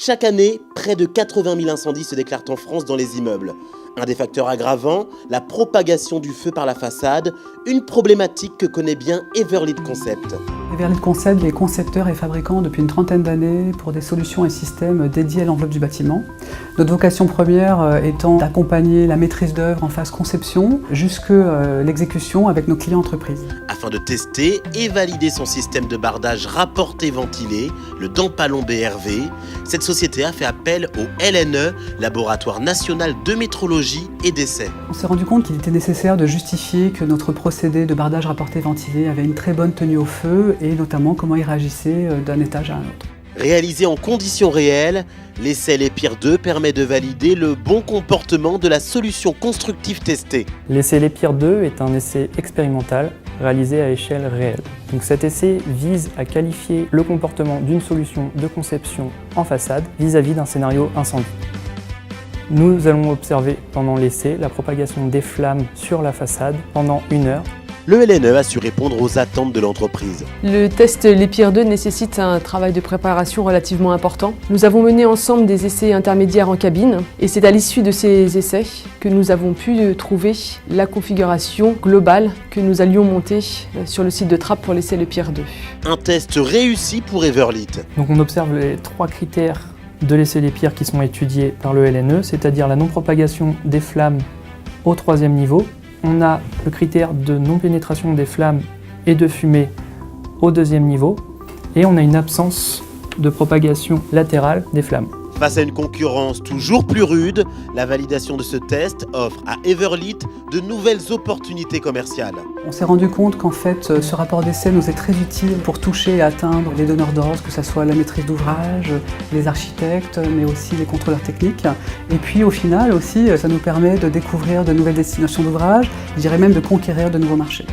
Chaque année, près de 80 000 incendies se déclarent en France dans les immeubles. Un des facteurs aggravants, la propagation du feu par la façade, une problématique que connaît bien Everlead Concept. Everlead Concept est concepteur et fabricant depuis une trentaine d'années pour des solutions et systèmes dédiés à l'enveloppe du bâtiment. Notre vocation première étant d'accompagner la maîtrise d'œuvre en phase conception jusqu'à l'exécution avec nos clients entreprises. Afin de tester et valider son système de bardage rapporté-ventilé, le Dampalon BRV, cette société a fait appel au LNE, Laboratoire National de Métrologie et d'Essais. On s'est rendu compte qu'il était nécessaire de justifier que notre procédé de bardage rapporté-ventilé avait une très bonne tenue au feu et notamment comment il réagissait d'un étage à un autre. Réalisé en conditions réelles, l'essai Lépire 2 permet de valider le bon comportement de la solution constructive testée. L'essai Lépire 2 est un essai expérimental réalisé à échelle réelle. Donc cet essai vise à qualifier le comportement d'une solution de conception en façade vis-à-vis d'un scénario incendie. Nous allons observer pendant l'essai la propagation des flammes sur la façade pendant 1 heure. Le LNE a su répondre aux attentes de l'entreprise. Le test Lépire 2 nécessite un travail de préparation relativement important. Nous avons mené ensemble des essais intermédiaires en cabine et c'est à l'issue de ces essais que nous avons pu trouver la configuration globale que nous allions monter sur le site de Trappes pour l'essai Lépire 2. Un test réussi pour Everlead. Donc on observe les 3 critères de l'essai Lépire qui sont étudiés par le LNE, c'est-à-dire la non-propagation des flammes au 3e niveau. On a le critère de non-pénétration des flammes et de fumée au 2e niveau. Et on a une absence de propagation latérale des flammes. Face à une concurrence toujours plus rude, la validation de ce test offre à Everlead de nouvelles opportunités commerciales. On s'est rendu compte qu'en fait, ce rapport d'essai nous est très utile pour toucher et atteindre les donneurs d'ordre, que ce soit la maîtrise d'ouvrage, les architectes, mais aussi les contrôleurs techniques. Et puis au final aussi, ça nous permet de découvrir de nouvelles destinations d'ouvrage, je dirais même de conquérir de nouveaux marchés.